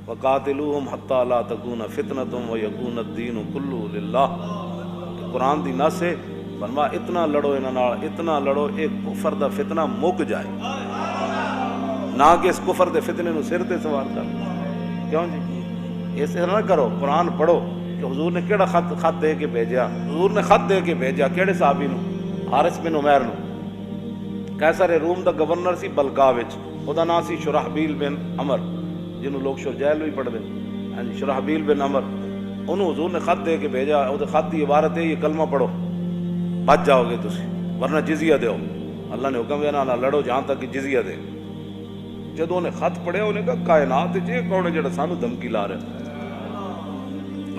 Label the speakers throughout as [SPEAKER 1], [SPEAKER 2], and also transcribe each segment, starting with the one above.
[SPEAKER 1] وقاتلوہم حتی لا تکون فتنۃ ویکون الدین کلہ للہ. قرآن دی نص ہے، فرما اتنا لڑو انہاں نال، اتنا لڑو ایک کفر دا فتنہ مک جائے، نہ کہ اس کفر دے فتنے نو سر تے سوار کر. کیوں جی؟ اس طرح نہ کرو. قرآن پڑھو کہ حضور نے کیڑا خط دے کے بھیجیا. حضور نے خط دے کے بھیجیا کیڑے صحابی نو؟ حارث بن عمیر نو. قیصر روم دا گورنر سی بلقا وچ، او دا نام سی شرحبیل بن عمر، جنوں لوگ شرجیل بھی پڑھدے. ہاں جی، شرحبیل بن عمر، انہوں حضور نے خط دے کے بھیجا. او دے خط دی عبارت ہے یہ کلمہ پڑھو بچ جاؤ گے تسی، ورنہ جزیہ دیو. اللہ نے حکم دیا نہ لڑو جہاں تک کہ جزیہ دے. جدوں نے خط پڑھیا انہیں کہا کائنات وچ یہ کون ہے جڑا سانو دھمکی لا رہا ہے؟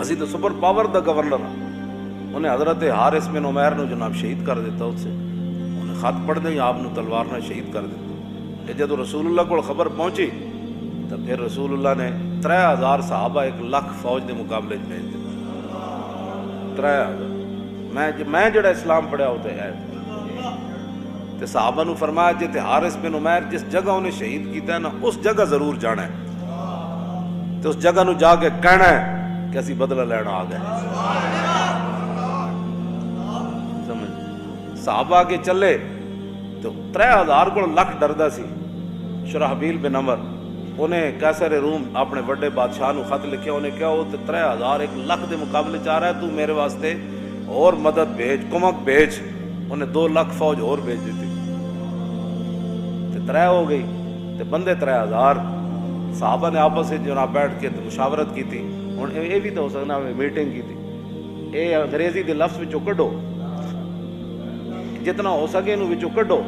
[SPEAKER 1] اسی تو سپر پاور دا گورنر ہاں. انہیں حضرت حارث بن عمیر نو جناب شہید کر دیتا. اس سے انہیں خط پڑھ دیں آپ نو تلوار نہ شہید کر دیتا. کہ جدوں رسول اللہ کو خبر پہنچی تو پھر رسول اللہ نے 3000 صحابہ 1,00,000 فوج دے مقابلے بھیج دیتا. 3000 میں جڑا اسلام پڑھیا ہوتا ہے تے صحابہ نو فرمایا جی تے حارث بن عمیر جس جگہ انہیں شہید کیتا ہے نا اس جگہ ضرور جانا ہے، تے اس جگہ نو جا کے کہنا ہے کہ اسی بدلہ لینا آ گئے. سمجھ صحابہ کے چلے تو 3000 کو لکھ ڈردا سی. شرحبیل بن عمر انہیں قیصر روم اپنے بڑے بادشاہ نو خط لکھیا. انہیں کہا وہ 3000 1,00,000 دے مقابلے چاہ رہا ہے، تو میرے واسطے اور مدد بھیج، کمک بھیج. انہیں 2,00,000 فوج اور بھیج دیتی. 3 ہو گئی تے بندے 3000. صحابہ نے آپس سے جناب بیٹھ کے مشاورت کی تھی. ہن یہ بھی تو ہو سکنا میٹنگ کی تھی. اے انگریزی دے لفظ وچوں کڈو، جتنا ہو سکے انہوں وچوں کڈو.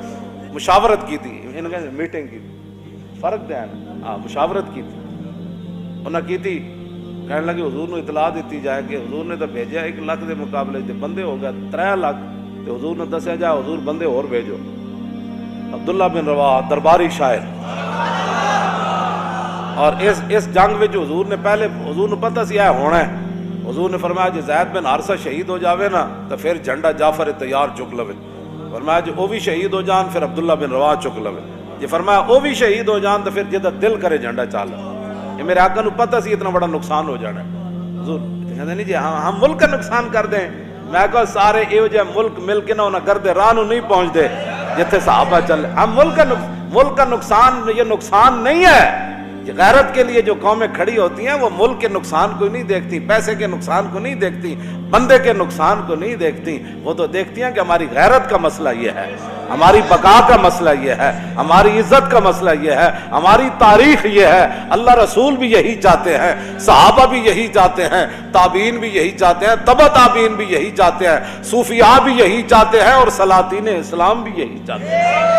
[SPEAKER 1] مشاورت کی تھی، انہوں نے میٹنگ کی تھی. فرق دیا نا، ہاں مشاورت کی تھی. انہاں کی تھی، کہنے لگے حضور نے اطلاع دیتی جائے کہ حضور نے تو بھیجا 1,00,000 دے مقابلے تے بندے ہو گئے 3,00,000. تے حضور نے دسیا جائے حضور بندے اور بھیجو. عبداللہ بن رواحہ درباری شاعر، اور اس جنگ میں جو حضور نے پہلے حضور نے پتہ سی ہے ہونا ہے. حضور نے فرمایا جی زید بن حارثہ شہید ہو جاوے نا تو پھر جھنڈا جعفر تیار چک لوے. فرمایا جی وہ بھی شہید ہو جان پھر عبداللہ بن رواحہ چک لوے. جی فرمایا وہ بھی شہید ہو جان تو پھر جدہ دل کرے جھنڈا چال. یہ میرے آقا نو پتہ سی اتنا بڑا نقصان ہو جانا ہے. حضور کہتے نہیں جی ہم ملک کا نقصان کر دیں. میں کہا سارے ایو جہ ملک مل کے نہ گردے راہ نو نہیں پہنچ دے جتھے صحابہ چلے. ہم ملک کا نقصان یہ نقصان نہیں ہے. غیرت کے لیے جو قومیں کھڑی ہوتی ہیں وہ ملک کے نقصان کو نہیں دیکھتی، پیسے کے نقصان کو نہیں دیکھتی، بندے کے نقصان کو نہیں دیکھتی. وہ تو دیکھتی ہیں کہ ہماری غیرت کا مسئلہ یہ ہے، ہماری بقا کا مسئلہ یہ ہے، ہماری عزت کا مسئلہ یہ ہے، ہماری تاریخ یہ ہے. اللہ رسول بھی یہی چاہتے ہیں، صحابہ بھی یہی چاہتے ہیں، تابعین بھی یہی چاہتے ہیں، تبع تابعین بھی یہی چاہتے ہیں، صوفیاء بھی یہی چاہتے ہیں، اور سلاطین اسلام بھی یہی چاہتے ہیں.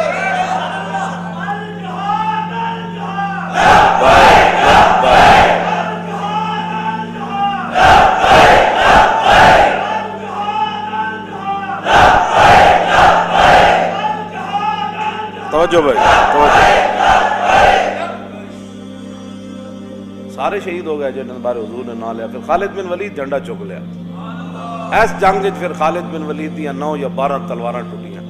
[SPEAKER 1] توجہ بھائی توجہ. سارے شہید ہو گئے جنہوں بارے حضور نے نہ لیا. پھر خالد بن ولید جھنڈا چک لیا. ایس جنگ پھر خالد بن ولید دیا 9 یا 12 تلواراں ٹوٹیاں.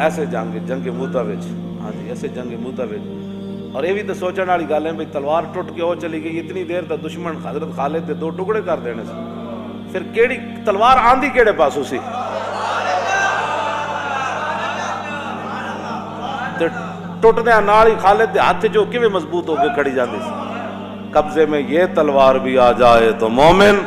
[SPEAKER 1] ایسے جنگ موتا وچ، ہاں جی ایسے جنگ موتا وچ. اور یہ بھی تو سوچنے والی گل ہے بھائی تلوار ٹوٹ کے وہ چلی گئی اتنی دیر تک دشمن حضرت خالد دے 2 ٹکڑے کر دینے سے. پھر کیڑی تلوار آندھی کیڑے پاسوں سی؟ ٹوٹنے نال ہی خالد دے ہاتھ جو کیویں مضبوط ہو کے کھڑی جاندی سی. قبضے میں یہ تلوار بھی آ جائے تو مومن